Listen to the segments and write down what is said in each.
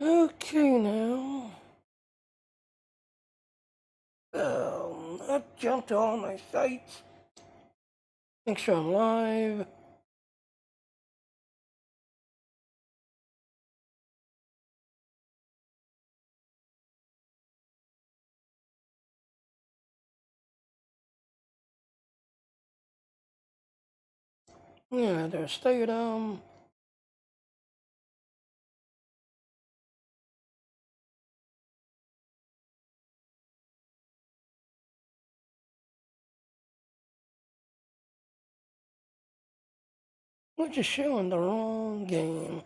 Okay now. I jumped to all my sites. Make sure I'm live. Yeah, there's STO. We're just showing the wrong game.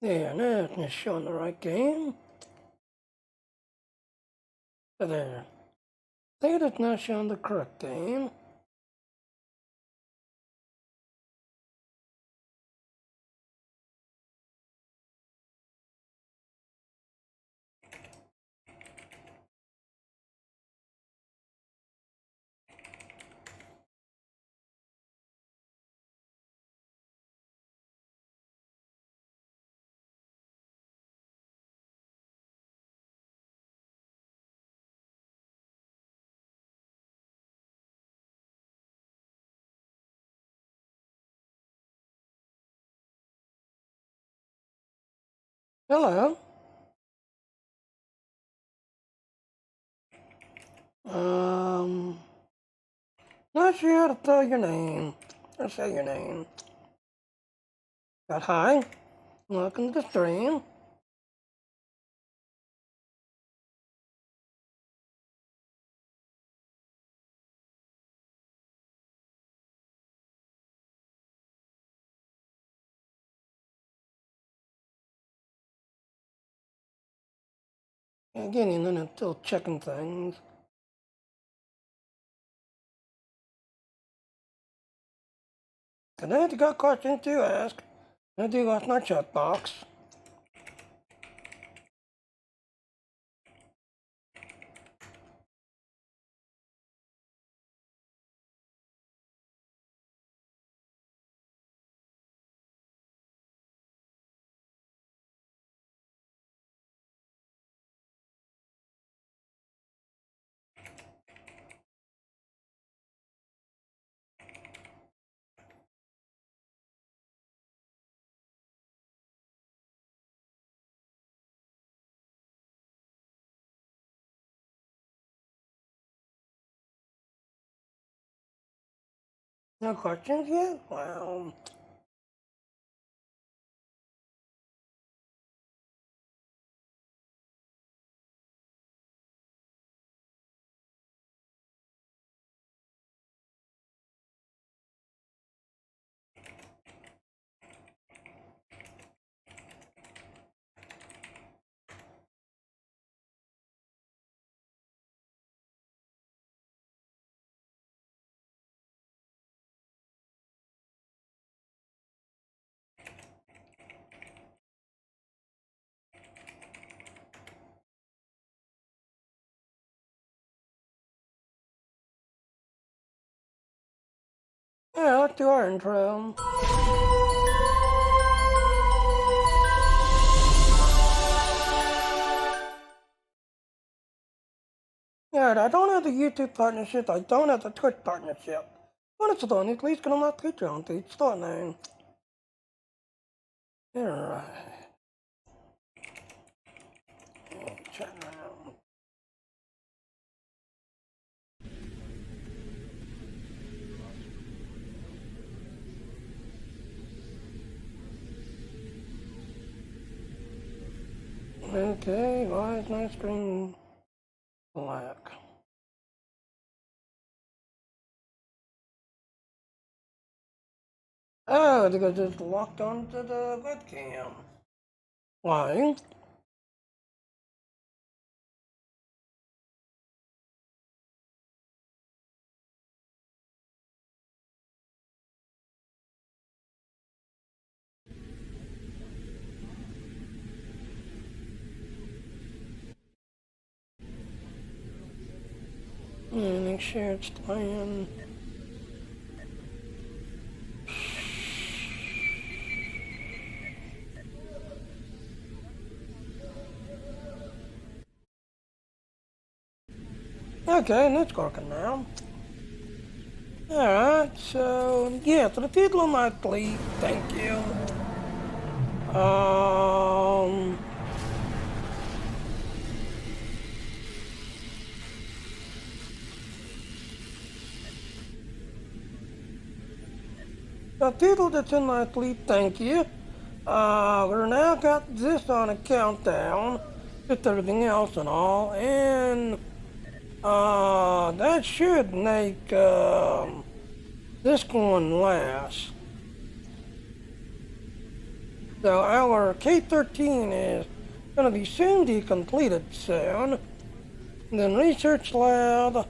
There, now it's not showing the right game. There. There, it's not showing the correct game. Hello. Not sure how to tell your name. Or say your name. But hi. Welcome to the stream. Again, and then I'm still checking things. And I got questions to ask. I do got my chat box. No questions yet? Well, yeah, let's do our intro. Yeah, I don't have the YouTube partnership. I don't have the Twitch partnership. But it's done. At least get on my Patreon. It's done now. Alright. Chat now. Okay, why is my screen black? Oh, because it's locked onto the webcam. Why? Make sure it's playing. Okay, and it's working now. Alright, so, yeah, so the title of my tweet, thank you. The title that's in my tweet, thank you. We're now got this on a countdown, with everything else and all, and, that should make, this one last. So our K13 is going to be soon to be completed soon. And then Research Lab.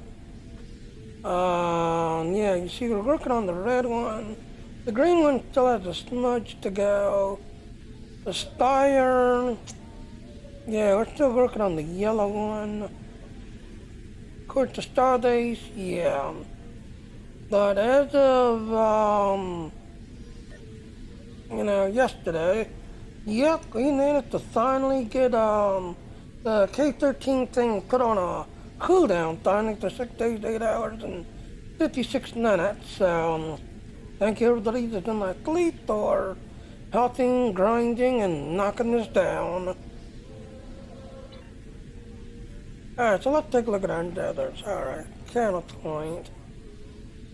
Yeah, you see we're working on the red one. The green one still has a smudge to go. The Styre. Yeah, we're still working on the yellow one. Of course, the Stardust, yeah. But as of, yesterday, yep, we managed to finally get, the K13 thing put on a cooldown time for 6 days, 8 hours, and 56 minutes. So, thank you everybody that's in my fleet for helping, grinding, and knocking this down. Alright, so let's take a look at our others. Alright, counterpoint.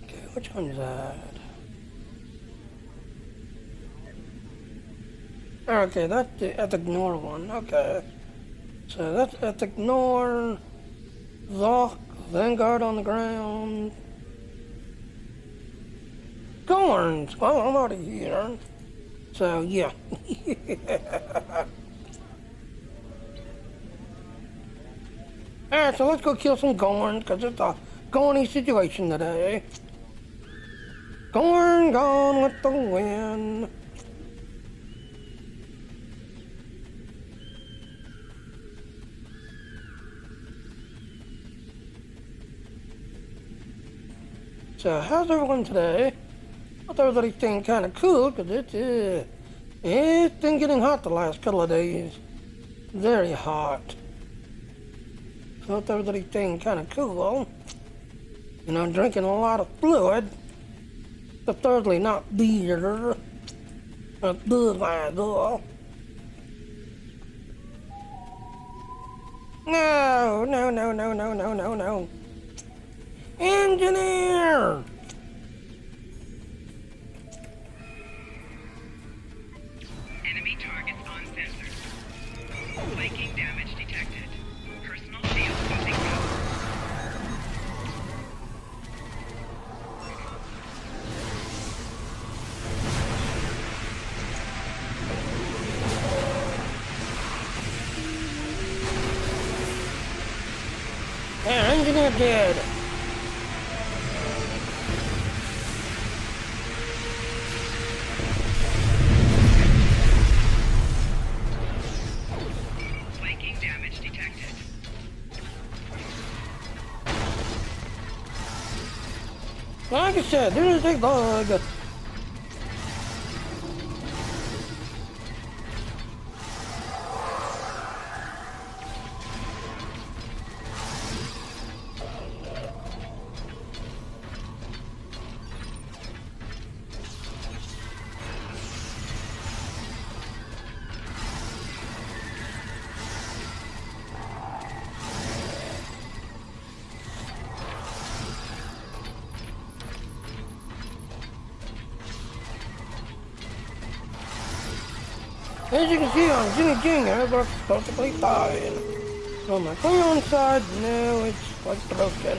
Okay, which one's that? Okay, that's the ignore one. Okay. So that's ignore. Zoc, Vanguard on the ground. Gorns! Well, I'm already here. So, yeah. Alright, so let's go kill some Gorns, because it's a Gorny situation today. Gorn gone with the wind. So, how's everyone today? I thought everybody's staying kind of cool, because it's been getting hot the last couple of days. Very hot. So, I thought everybody's staying kind of cool. You know, drinking a lot of fluid. But thirdly, not beer. But Budweiser. No, no, no, no, no, no, no, no. Engineer! Enemy targets on sensor. Flanking damage detected. Personal shield losing power. Yeah, engineer dead. Flanking damage detected. Like I said, there's a bug. As you can see on Jimmy Jr., we're perfectly fine. On my clean side, no, it's like broken.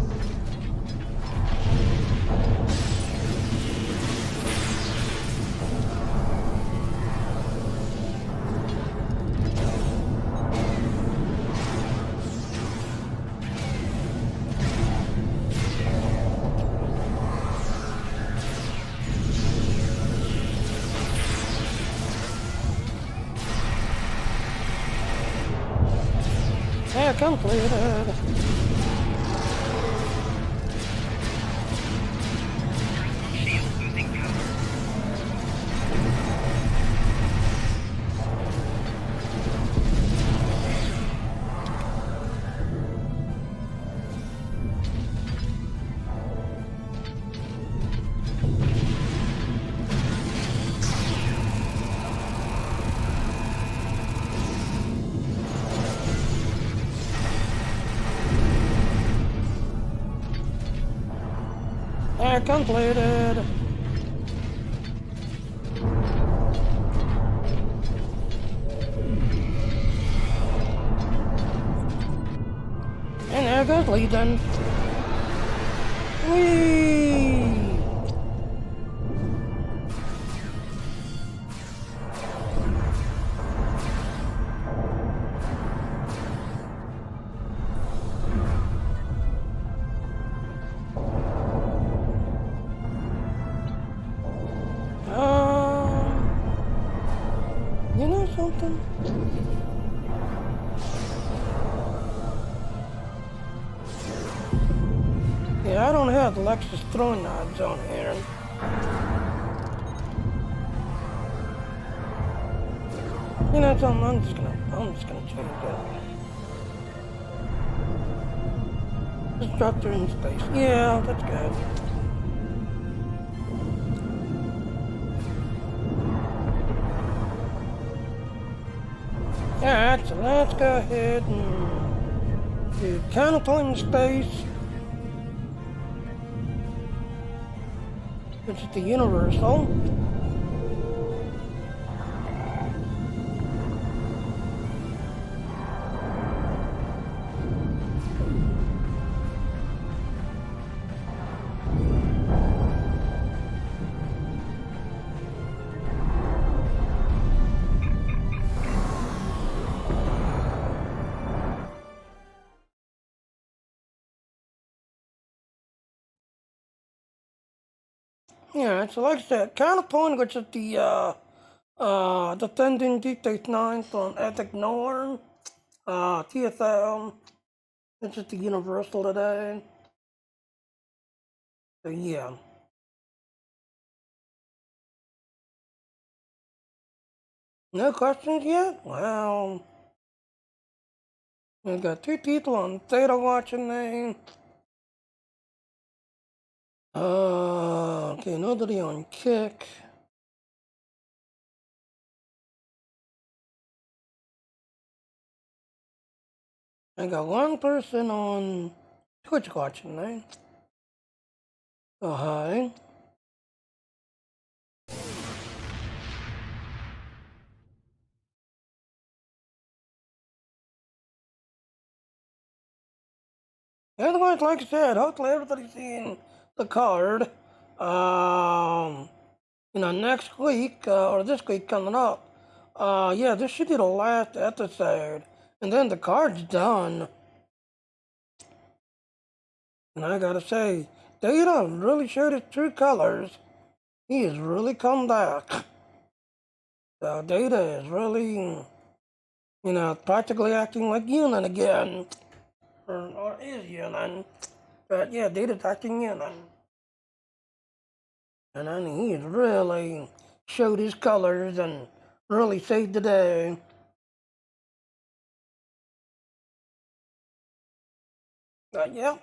completed. Personal shield losing power. Completed. And there goes Legion. Whee! You know something? Yeah, I don't have the Lexus throwing knives on here. You know something? I'm just gonna change it. Destructor in space. Yeah, that's good. Alright, so let's go ahead and do counterpoint in space, which is the universal. Yeah, so like I said, counterpoint, which is the defending Deep Space Nine from Ethic Norm, TSL, which is the universal today. So yeah. No questions yet? Well, we've got 2 people on Theta watching me. Okay, nobody on Kick. I got 1 person on Twitch watching me. Oh, hi. Otherwise, like I said, hopefully everybody's seeing the card. Next week, or this week coming up. Yeah, this should be the last episode. And then the card's done. And I gotta say, Data really showed his true colors. He has really come back. So Data is really, practically acting like human again. Or is human. But yeah, Data's acting human. And I mean, he's really showed his colors and really saved the day. But yeah,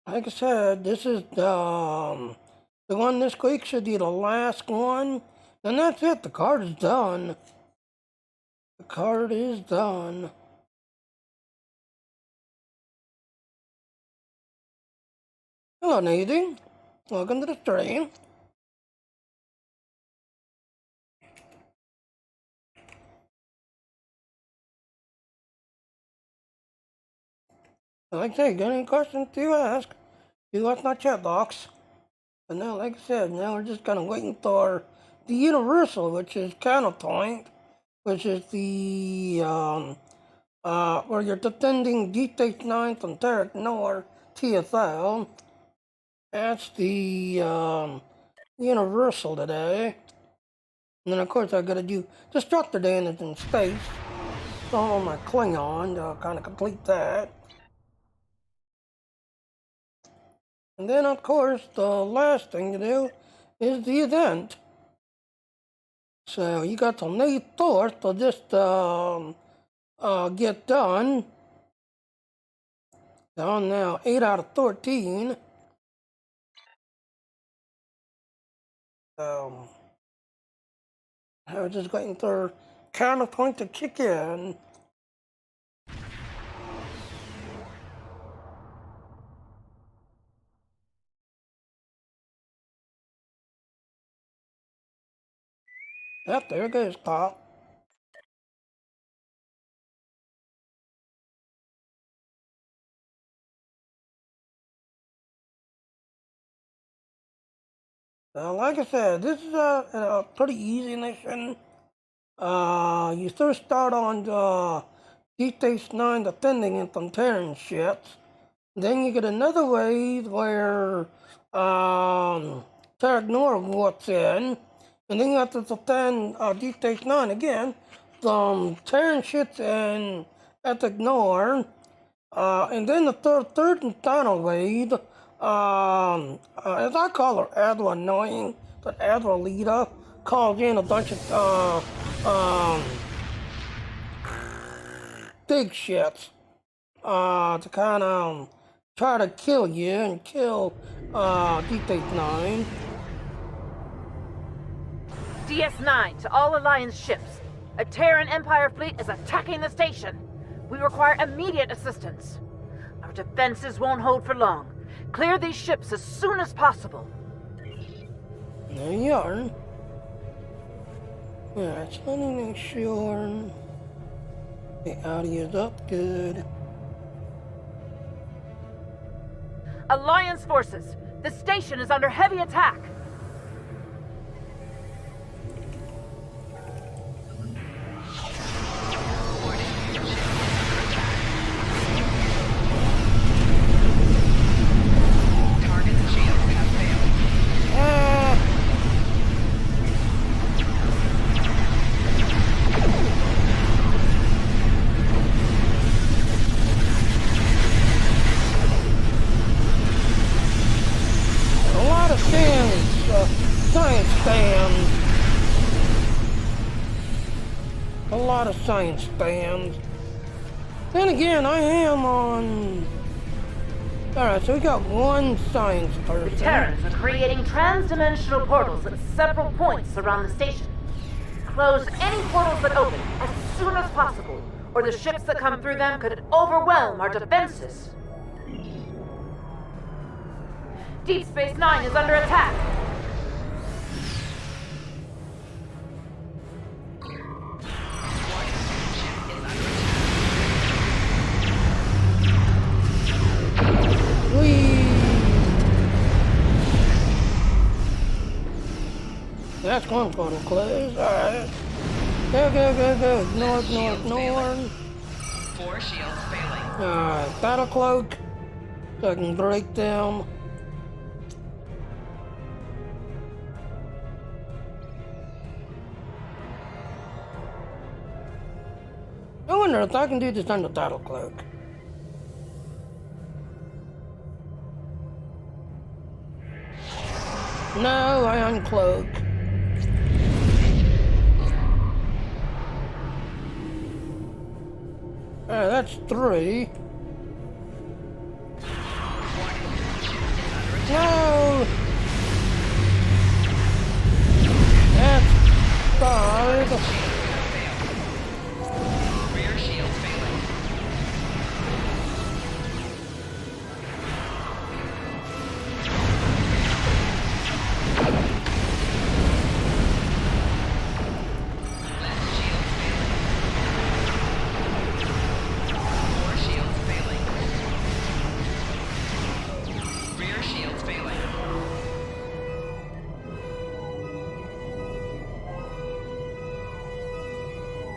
like I said, this is the one this week should be the last one. And that's it, the card is done. The card is done. Hello, Nadine. Welcome to the stream. Like I say, got any questions to ask? Do ask my chat box. And now, like I said, now we're just kind of waiting for the universal, which is counterpoint, which is the where you're defending Deep Space Nine from Terran Nor TFL. That's the universal today. And then of course I gotta do destructor damage in space. some on my Klingon to kind of complete that. And then, of course, the last thing to do is the event. So you got till May 4th to just get done. So I'm now 8 out of 13. So I was just waiting for counterpoint to kick in. Yep, there goes Pop. Like I said, this is a pretty easy mission. You first start on the Deep Space Nine defending it from Terran ships. Then you get another wave where Terra Ignore warps in. And then you have to defend Deep Space Nine again from Terran ships and Ignore. And then the third and final wave, as I call her, Adler Annoying, but Adler Leader calls in a bunch of big ships to kind of try to kill you and kill Deep Space Nine. DS9 to all Alliance ships. A Terran Empire fleet is attacking the station. We require immediate assistance. Our defenses won't hold for long. Clear these ships as soon as possible. There you are. Alright, so let me make sure the audio's up good. Alliance forces, the station is under heavy attack. Science fans. Then again, I am on... Alright, so we got one science person. The Terrans are creating trans-dimensional portals at several points around the station. Close any portals that open as soon as possible, or the ships that come through them could overwhelm our defenses. Deep Space Nine is under attack. That's one going to close. Alright. Go. Ignore. 4 shields failing. Alright, battle cloak. So I can break them. I wonder if I can do this under battle cloak. No, I uncloak. That's 3. No! That's 5. Rear shield failing.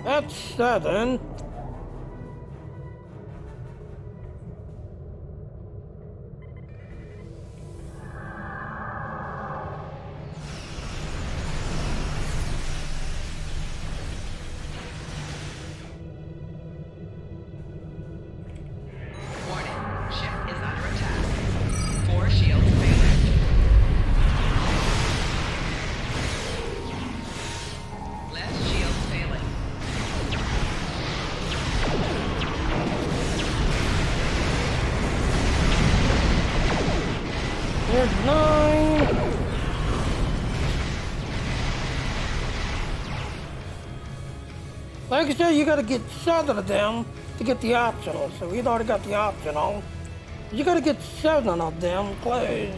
That's 7. There's 9. Like I said, you gotta get 7 of them to get the optional. So we've already got the optional. You gotta get 7 of them closed.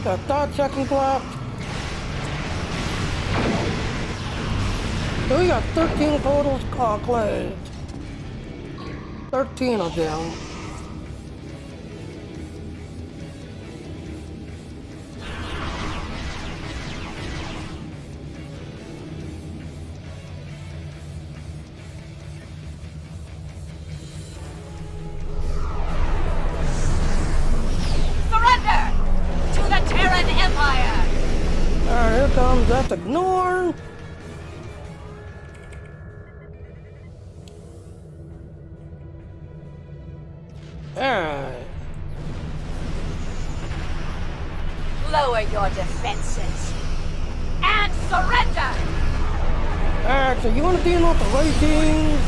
Got 5 seconds left. So we got 13 totals closed. 13 of them. Alright, here comes that ignore. Alright. Lower your defenses and surrender! Alright, so you want to deal with the ratings?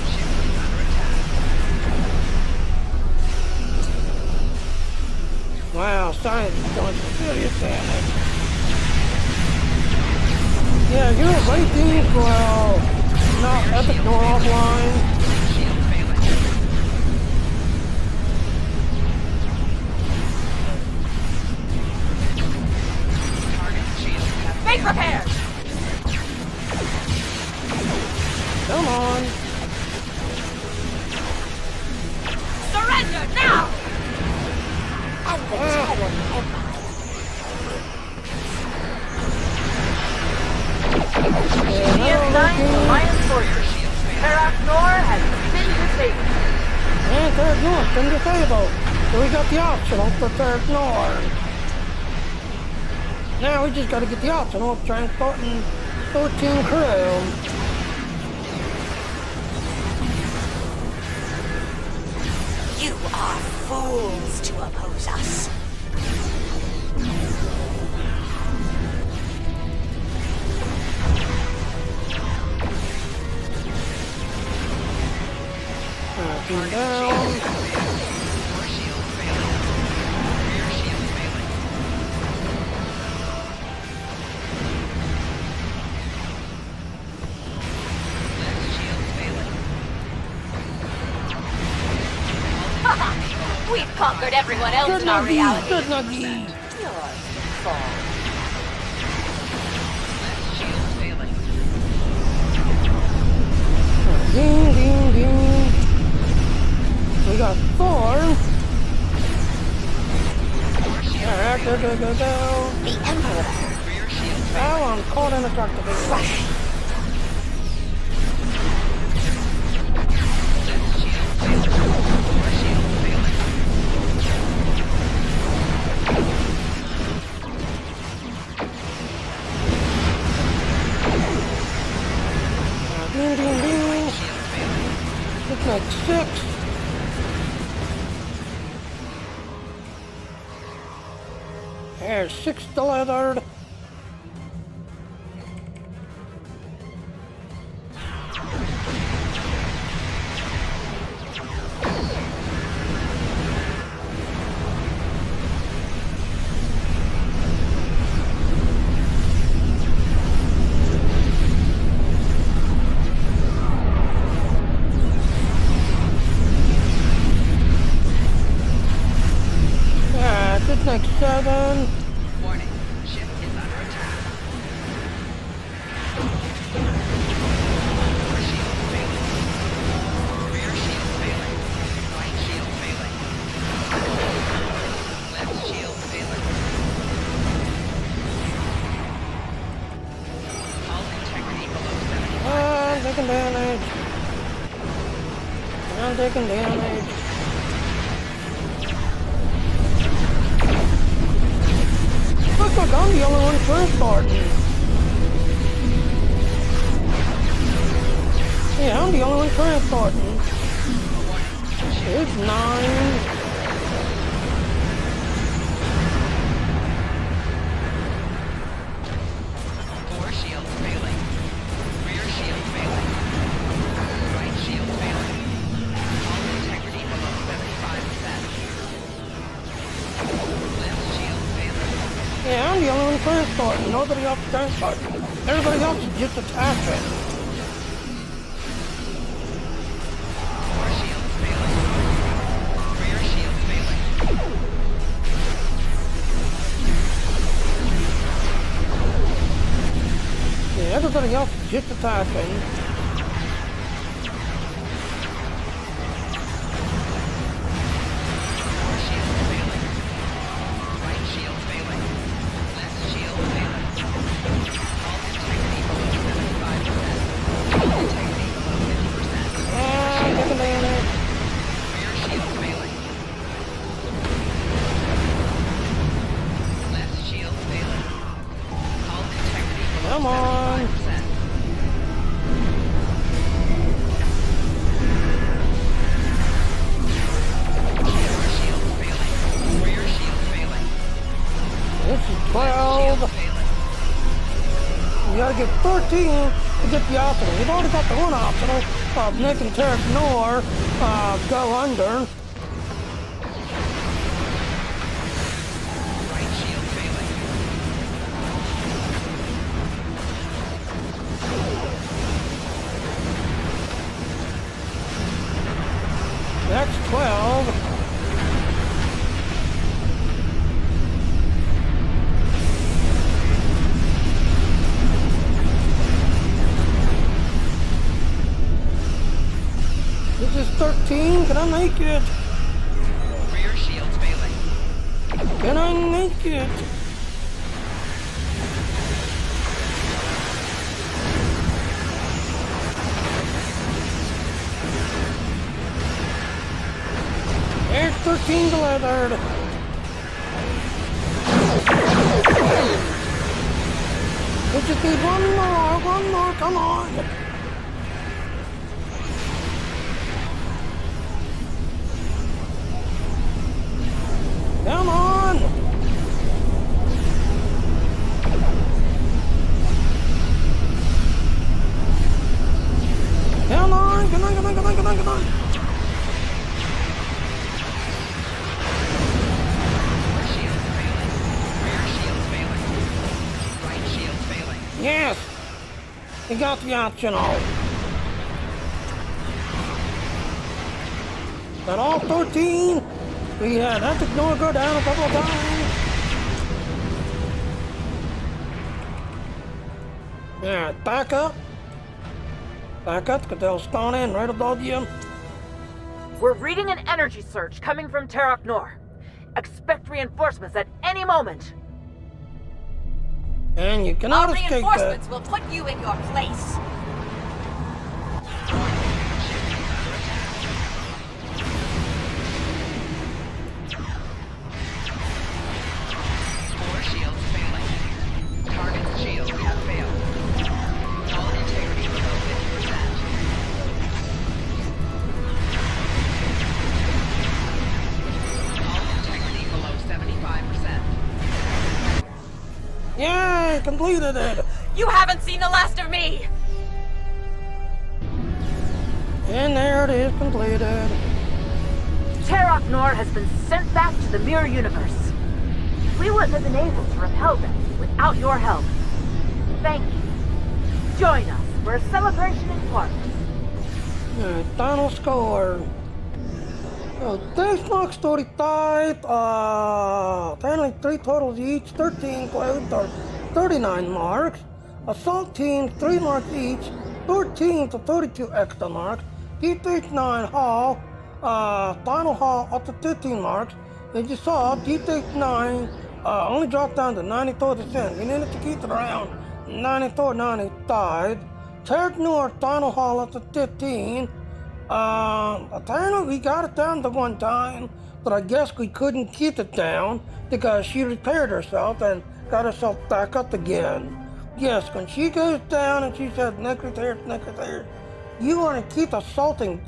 Wow, science is doing some serious damage. Yeah, your ratings will not epic nor offline. Be prepared! Come on. Surrender now! And the Terran Empire. Radiant 9 Alliance forces. Terrac Nor has been disabled. And Third North been disabled. So we got the optional for Third North. Now we just gotta get the optional of transporting 14 crew. You are fools to oppose us. Down. We've conquered everyone else in our reality. Good nuggy. Yours fall. Ding, ding, ding. We got 4. Alright, go. The Emperor. Oh, I'm caught in a truck to be Ding, ding, ding. Looks like 6. There's 6 delivered. It's like 7. Warning, ship is under attack. Core shield failing. Rear shield failing. Right shield failing. Left shield failing. Hull integrity below 70. I'm taking damage. I'm taking damage. Looks like I'm the only one transporting. transporting. It's 9. Four shields failing. Rear shield failing. Right shield failing. Hull integrity below 75%. Left shield failing. Yeah, I'm the only one transporting. Nobody else transporting. Everybody else is just attaching. Four shields failing. Rear shield failing. Yeah, everybody else is just attaching. Four shields failing. Right shield failing. Left shield failing. Hull integrity below 75%. Hull integrity below 50%. Yeah, get down there. Rear shield failing. Left shield failing. Hull integrity below Come on. 75%. Four shields failing. Rear shield failing. This is Shield 12. failing. You gotta get 13 to get the optional. You've already got the one optional of making Terra Nor go under. Right shield failing. That's 12. This is 13. Can I make it? Rear shields failing. Can I make it? There's 13 delivered. We just need one more, come on. Come on. Come on, come on, come on, come on, come on, come on. Four shields failing. Rear shields failing. Right shields failing. Yes. We got the optional. Got all 13. We had that to go down a couple of times. Yeah, back up. Back up, because they'll spawn in right above you. We're reading an energy surge coming from Terok Nor. Expect reinforcements at any moment. And you cannot Our escape reinforcements that. will put you in your place. Four shields failing. Target's shields have failed. Hull integrity below 50%. Hull integrity below 75%. Yay, completed it. You haven't seen the last of me! And there it is, completed. Terok Nor has been sent back to the Mirror Universe. We wouldn't have been able to repel them without your help. Thank you. Join us for a celebration in Quartz. Final score. So this marks 35, 3 totals each, 13 closed are 39 marks. Assault teams, 3 marks each, 13 to 32 extra marks. Deep Space 9 Hall, Final Hall up to 15 marks. As you saw, Deep Space 9 only dropped down to 94%. We needed to keep it around 94, 95. Terra Nor Final Hall up to 15. Apparently we got it down to one time, but I guess we couldn't keep it down because she repaired herself and got herself back up again. Yes, when she goes down and she says neck repairs, You want to keep assaulting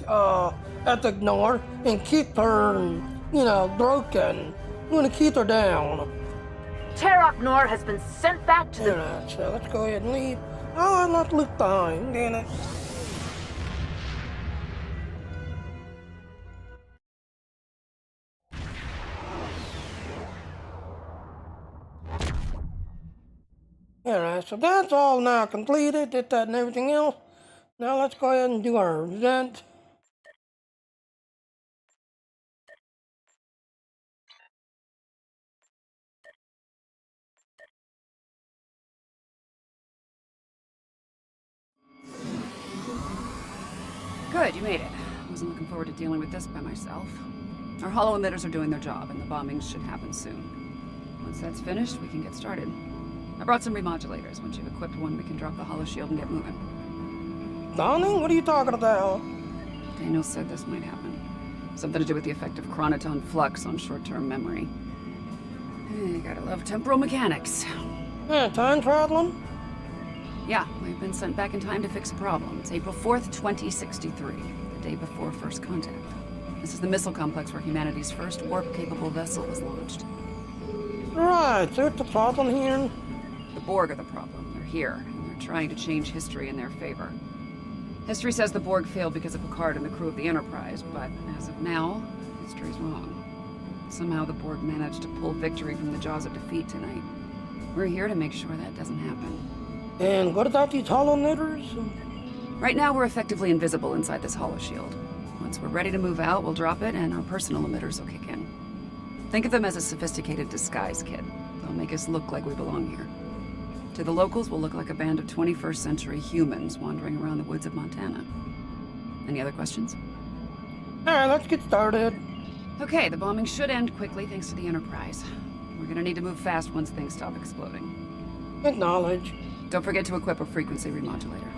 Ethnic Nor and keep her, broken. You want to keep her down. Terok Nor has been sent back to the... Alright, so let's go ahead and leave. Oh, I'm not look behind, damn it. Alright, so that's all now completed, did that and everything else. Now let's go ahead and do our event. Good, you made it. I wasn't looking forward to dealing with this by myself. Our hollow emitters are doing their job, and the bombings should happen soon. Once that's finished, we can get started. I brought some remodulators. Once you've equipped one, we can drop the hollow shield and get moving. Donning, what are you talking about? Daniel said this might happen. Something to do with the effect of chronoton flux on short-term memory. You gotta love temporal mechanics. Yeah, time traveling? Yeah, we've been sent back in time to fix a problem. It's April 4th, 2063, the day before first contact. This is the missile complex where humanity's first warp-capable vessel was launched. Right, so what's the problem here? The Borg are the problem. They're here, and they're trying to change history in their favor. History says the Borg failed because of Picard and the crew of the Enterprise, but as of now, history's wrong. Somehow the Borg managed to pull victory from the jaws of defeat tonight. We're here to make sure that doesn't happen. And what about these hollow knitters? Right now, we're effectively invisible inside this hollow shield. Once we're ready to move out, we'll drop it, and our personal emitters will kick in. Think of them as a sophisticated disguise kit. They'll make us look like we belong here. To the locals, we'll look like a band of 21st century humans wandering around the woods of Montana. Any other questions? Alright, let's get started. Okay, the bombing should end quickly thanks to the Enterprise. We're gonna need to move fast once things stop exploding. Acknowledge. Don't forget to equip a frequency remodulator.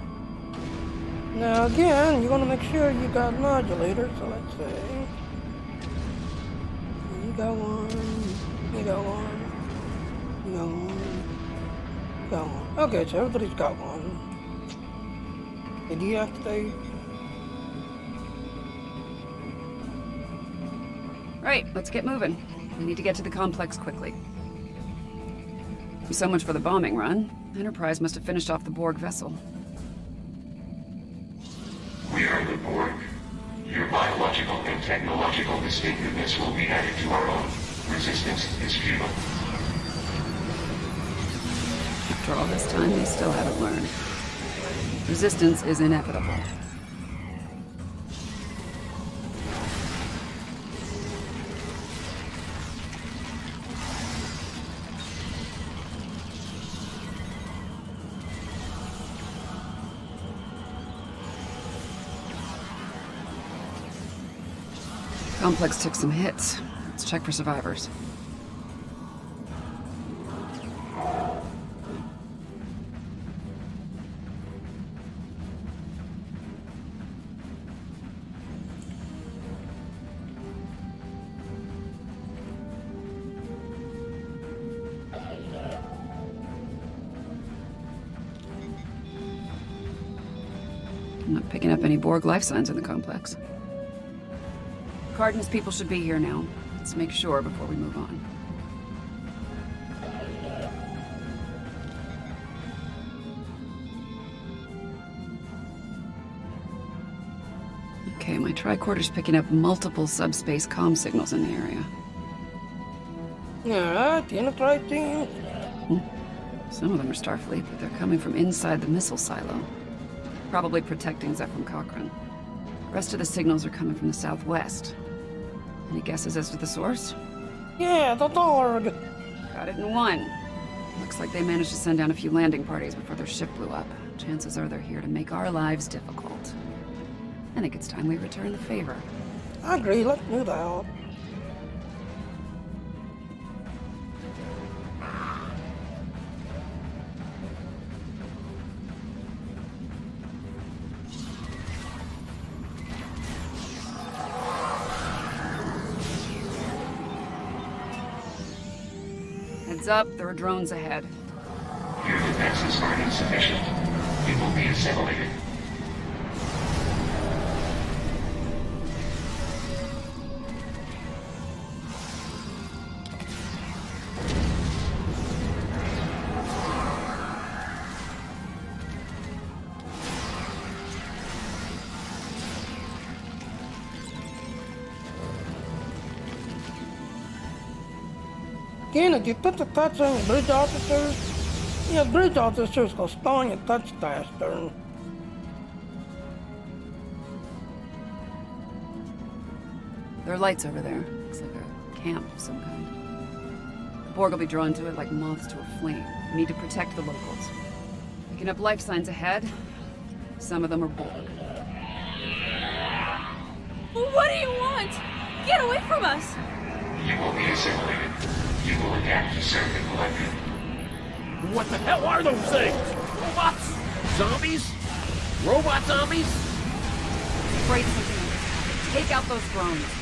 Now again, you want to make sure you got modulators, so let's see. You got one, you got one, you got one, you got one. Okay, so everybody's got one. Did you activate? Right, let's get moving. We need to get to the complex quickly. So much for the bombing run. Enterprise must have finished off the Borg vessel. We are the Borg. Your biological and technological distinctiveness will be added to our own. Resistance is futile. After all this time, they still haven't learned. Resistance is inevitable. Complex took some hits. Let's check for survivors. I'm not picking up any Borg life signs in the complex. Cardin's people should be here now. Let's make sure before we move on. Okay, my tricorder's picking up multiple subspace comm signals in the area. Alright, the Enterprise team. Some of them are Starfleet, but they're coming from inside the missile silo. Probably protecting Zephram Cochrane. The rest of the signals are coming from the southwest. Any guesses as to the source? Yeah, the Borg. Got it in one. Looks like they managed to send down a few landing parties before their ship blew up. Chances are they're here to make our lives difficult. I think it's time we return the favor. I agree, let's do that. Heads up, there are drones ahead. Your defenses are insufficient. You will be assimilated. again, if you put the touch on your bridge officers, your bridge officers will spawn your touch faster. There are lights over there. Looks like a camp of some kind. The Borg will be drawn to it like moths to a flame. We need to protect the locals. Picking up life signs ahead. Some of them are Borg. What do you want? Get away from us! You will be assimilated. You will adapt to serve the collective. What the hell are those things? Robots? Zombies? Robot zombies? Afraid something else has happened. Take out those drones.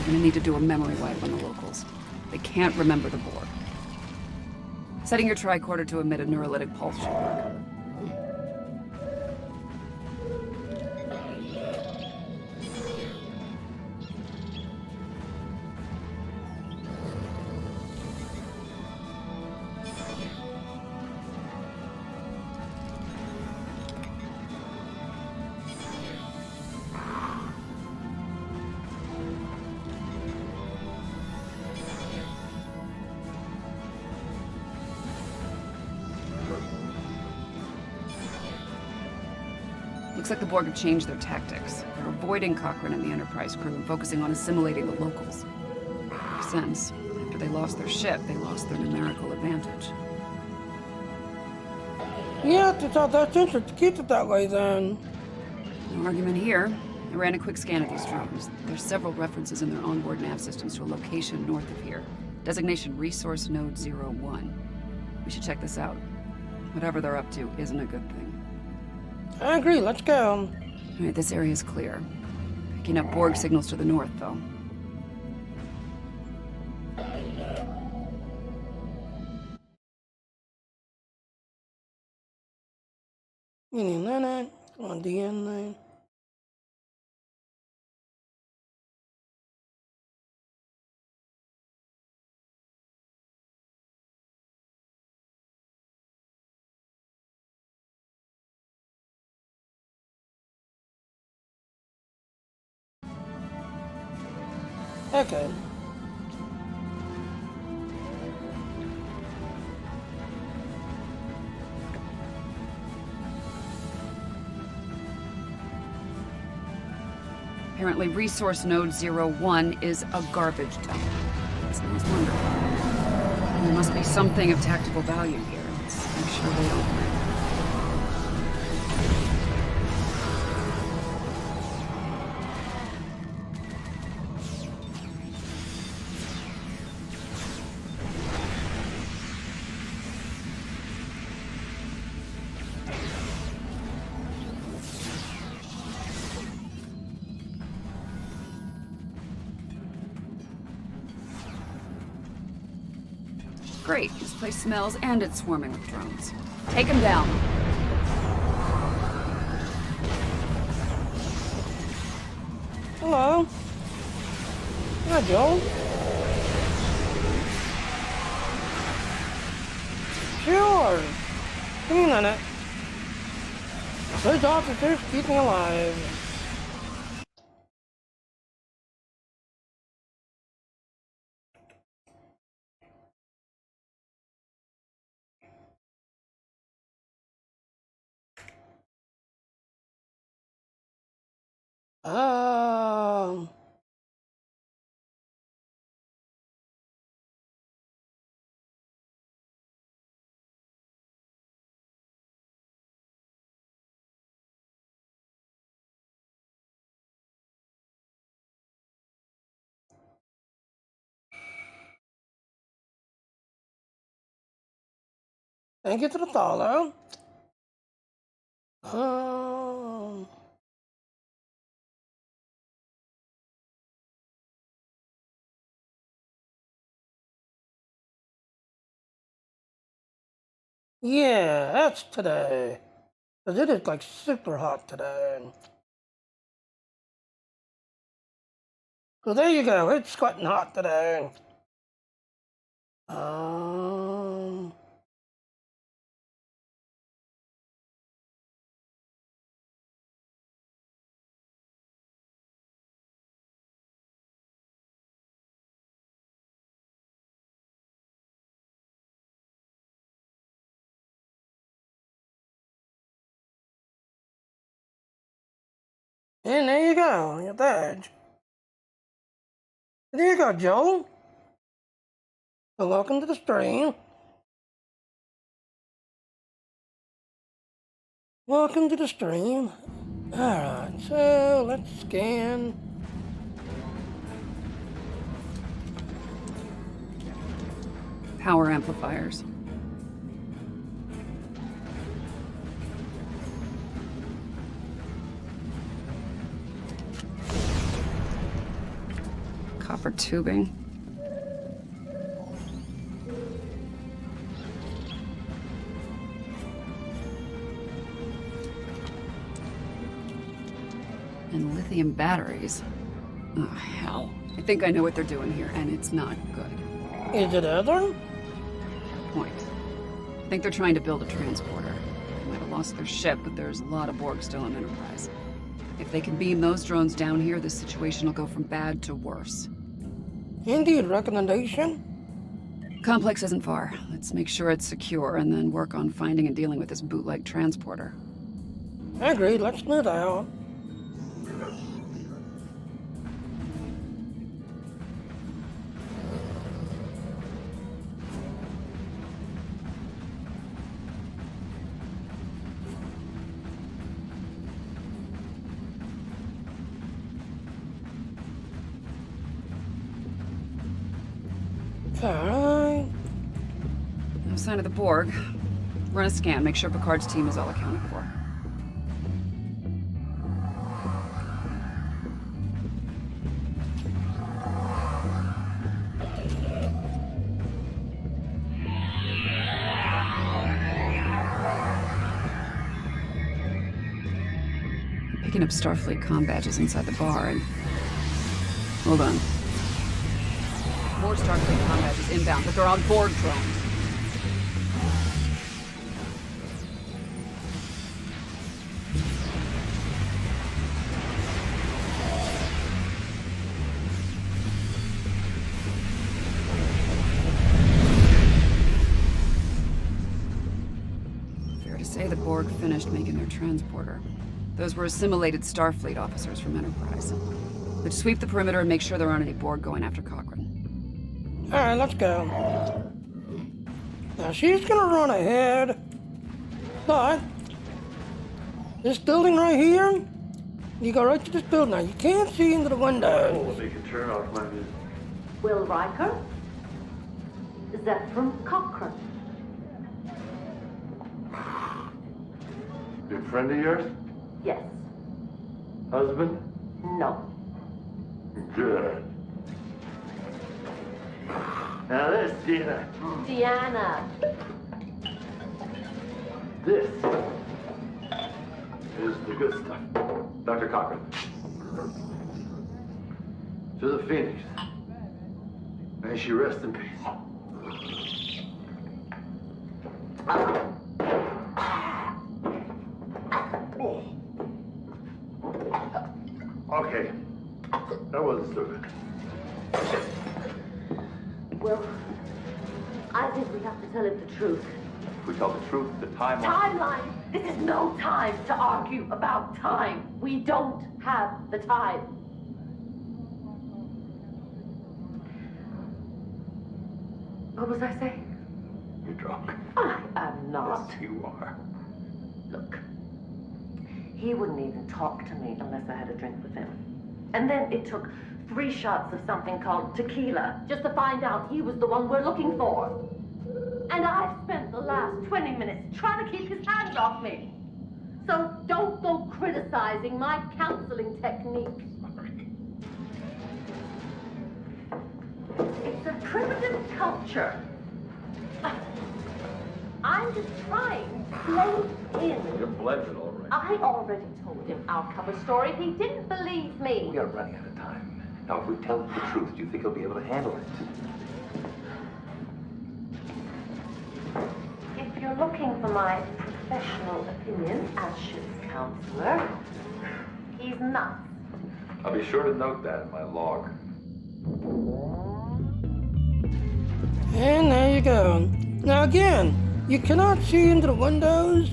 We're gonna need to do a memory wipe on the locals. They can't remember the Borg. Setting your tricorder to emit a neurolytic pulse should work. Looks like the Borg have changed their tactics. They're avoiding Cochrane and the Enterprise crew and focusing on assimilating the locals. Makes sense. After they lost their ship, they lost their numerical advantage. Yeah, it's all that interest to keep it that way then. No argument here. I ran a quick scan of these drones. There's several references in their onboard nav systems to a location north of here. Designation Resource Node 01. We should check this out. Whatever they're up to isn't a good thing. I agree, let's go. Alright, this area is clear. Picking up Borg signals to the north, though. Meaning that on DN line. Okay. Apparently, Resource Node 01 is a garbage dump. That sounds wonderful. And there must be something of tactical value here. Let's make sure they don't. Great. This place smells and it's swarming with drones. Take them down. Hello. Hi, Joel. Sure. Give me a minute. Those officers keep me alive. Um... Thank you to the follow. Yeah, that's today. 'Cause it is like super hot today. So there you go, it's sweating hot today. Um, and there you go, your badge. There you go, Joel. So welcome to the stream. Welcome to the stream. Alright, so let's scan. Power amplifiers. Copper tubing. And lithium batteries. Oh, hell. I think I know what they're doing here, and it's not good. Is it other? Point. I think they're trying to build a transporter. They might have lost their ship, but there's a lot of Borg still in Enterprise. If they can beam those drones down here, this situation will go from bad to worse. Indeed, recommendation? Complex isn't far. Let's make sure it's secure, and then work on finding and dealing with this bootleg transporter. Agreed, let's move out. Alright. No sign of the Borg. Run a scan, make sure Picard's team is all accounted for. Picking up Starfleet comm badges inside the bar and... Hold on. More Starfleet comm badges inbound, but they're on Borg drones. Fair to say the Borg finished making their transporter. Those were assimilated Starfleet officers from Enterprise. Let's sweep the perimeter and make sure there aren't any Borg going after Cochrane. Alright, let's go. Now she's gonna run ahead. But this building right here, you go right to this building. Now you can't see into the windows. They can turn off my music. Will Riker? Zephram Cochrane. Good friend of yours? Yes. Husband? No. Good. Now this, Gina. Deanna. This is the good stuff. Dr. Cochrane. To the Phoenix. May she rest in peace. Okay. That wasn't so good. Well, I think we have to tell him the truth. If we tell the truth, the timeline... Timeline! This is no time to argue about time. We don't have the time. What was I saying? You're drunk. I am not. Yes, you are. Look, he wouldn't even talk to me unless I had a drink with him. And then it took 3 shots of something called tequila just to find out he was the one we're looking for. And I've spent the last 20 minutes trying to keep his hands off me. So don't go criticizing my counseling technique. It's a primitive culture. I'm just trying to blend in. You're blended all right. I already told him our cover story. He didn't believe me. We are running out of time. Now, if we tell him the truth, do you think he'll be able to handle it? If you're looking for my professional opinion as ship's counselor, he's nuts. I'll be sure to note that in my log. And there you go. Now again, you cannot see into the windows,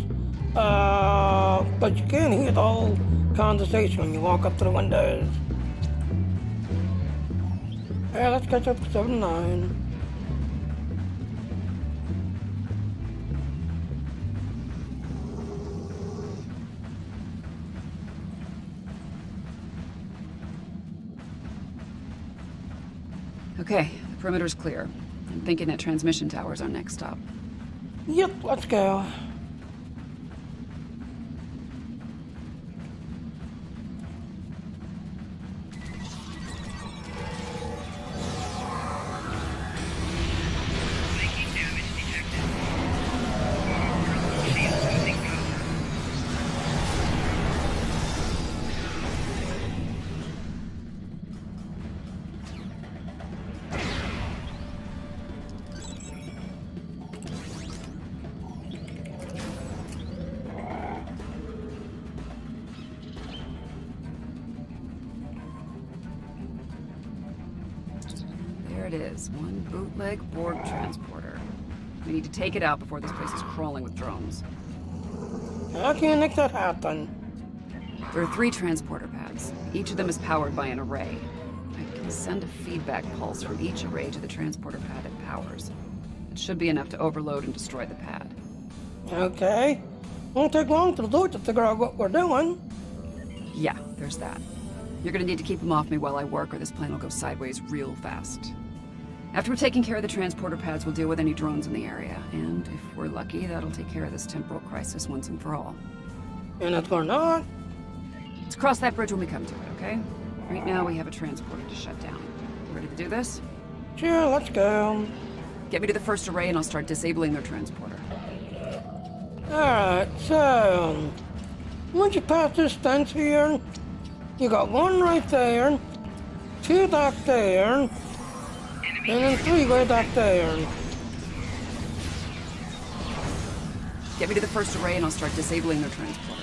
but you can hear the whole conversation when you walk up to the windows. Alright, let's catch up to 7-9. Okay, the perimeter's clear. I'm thinking that transmission tower's our next stop. Yep, let's go. Making damage detected. Shields losing power. There it is, one bootleg Borg transporter. We need to take it out before this place is crawling with drones. How can you make that happen? There are 3 transporter pads. Each of them is powered by an array. I can send a feedback pulse from each array to the transporter pad it powers. It should be enough to overload and destroy the pad. Okay. Won't take long to do it to figure out what we're doing. Yeah, there's that. You're gonna need to keep them off me while I work, or this plane will go sideways real fast. After we're taking care of the transporter pads, we'll deal with any drones in the area. And if we're lucky, that'll take care of this temporal crisis once and for all. And if we're not, Let's cross that bridge when we come to it, okay? Right now, we have a transporter to shut down. Ready to do this? sure, let's go. Get me to the first array and I'll start disabling their transporter. Alright, so once you pass this fence here, you got 1 right there, 2 back there, and then 3 way back there. Get me to the first array and I'll start disabling their transporter.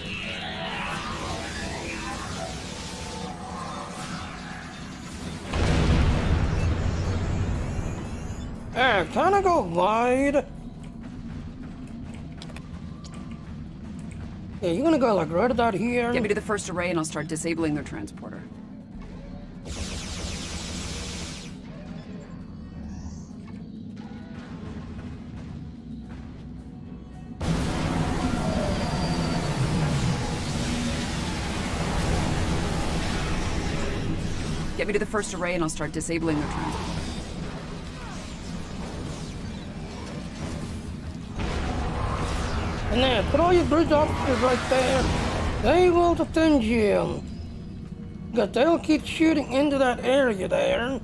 Alright, kinda go wide. Yeah, you're gonna go like right about here. Get me to the first array and I'll start disabling their transporter. Get me to the first array and I'll start disabling their transporter. And there, put all your bridge officers right there. They will defend you. But they'll keep shooting into that area there.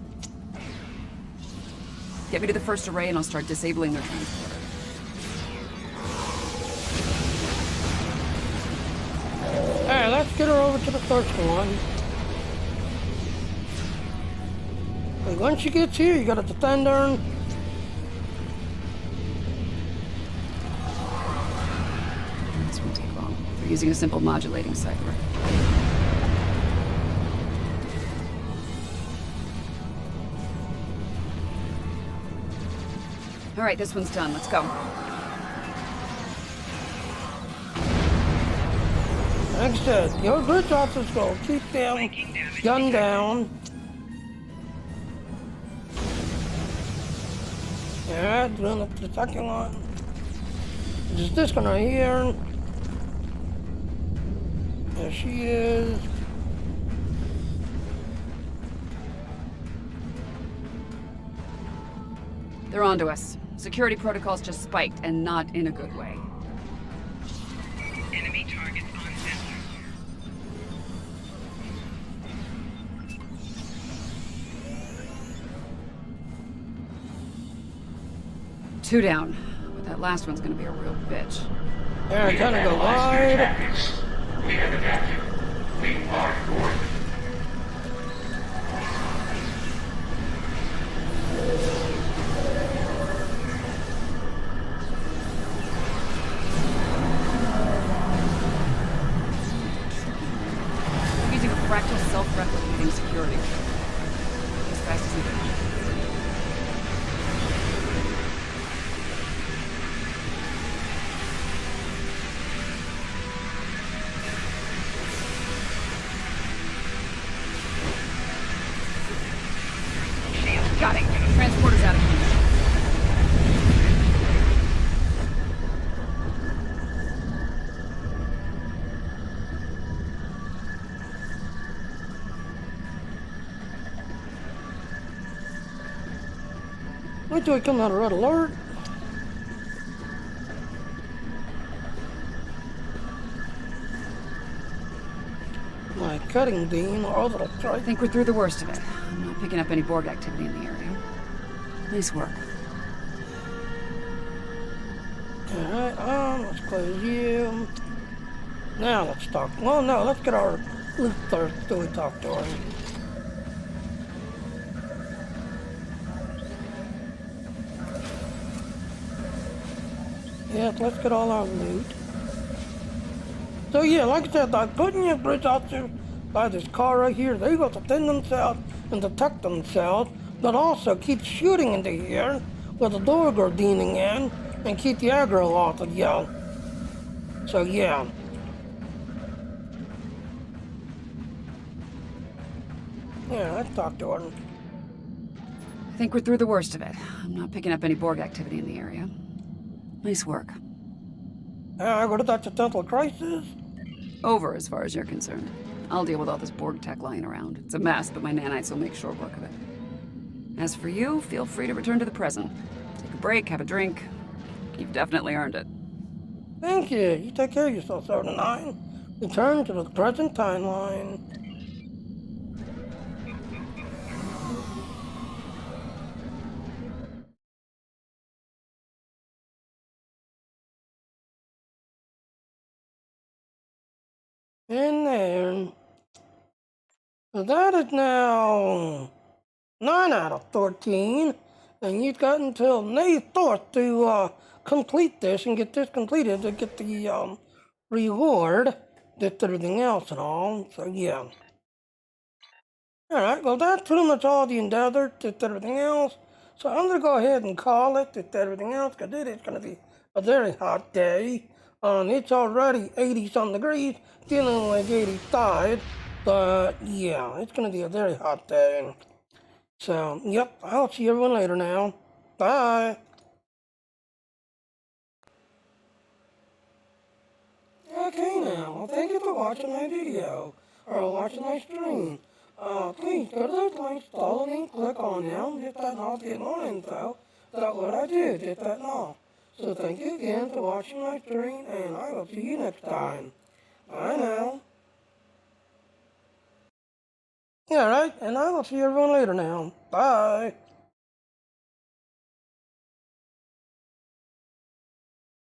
Get me to the first array and I'll start disabling their transporter. Alright, let's get her over to the first one. And once she gets here, you gotta defend her. This won't take long. They're using a simple modulating cipher. All right, this one's done. Let's go. Like I said, your bridge officers go keep them gunned down. Alright, doing up to the second one. Just this one right here. There she is. They're onto us. Security protocols just spiked, and not in a good way. Enemy targets on sensor. 2 down. With that last one's gonna be a real bitch. Yeah, We have kind of go analyzed your wide. tactics. We have adapted. We are forward. Using a fractal self-replicating security. As fast as you can. Got it. Transporter's out of commission. Wait till we come out of red alert. My cutting beam or orbital I strike. think we're through the worst of it. I'm not picking up any Borg activity in the area. Nice work. Alright, let's close you. Now let's talk. Well, no, let's get our loot first till we talk to her. Yes, let's get all our loot. So yeah, like I said, I putting your bridge out there by this car right here. They got to defend themselves and protect themselves, but also keep shooting into here with the door gardening in and keep the aggro off of you. So yeah. Yeah, let's talk to her. I think we're through the worst of it. I'm not picking up any Borg activity in the area. Nice work. What is that accidental crisis? Over as far as you're concerned. I'll deal with all this Borg tech lying around. It's a mess, but my nanites will make short work of it. As for you, feel free to return to the present. Take a break, have a drink. You've definitely earned it. Thank you. You take care of yourself, 79. Return to the present timeline. And there. So that is now 9 out of 14. And you've got until May 4th to complete this and get this completed to get the reward. Did everything else and all. So yeah. Alright, well that's pretty much all the endeavor. Did everything else. So I'm going to go ahead and call it. Did everything else. Because it is going to be a very hot day. It's already 80-some degrees. Feeling like 85. But yeah, it's going to be a very hot day. So, yep, I'll see everyone later now. Bye. Okay now, well thank you for watching my video, or watching my stream. Please go to those links, follow me, click on them, hit that knob to get more info about what I do, hit that knob. So thank you again for watching my stream, and I will see you next time. Bye now. Yeah, right, and I will see everyone later now. Bye.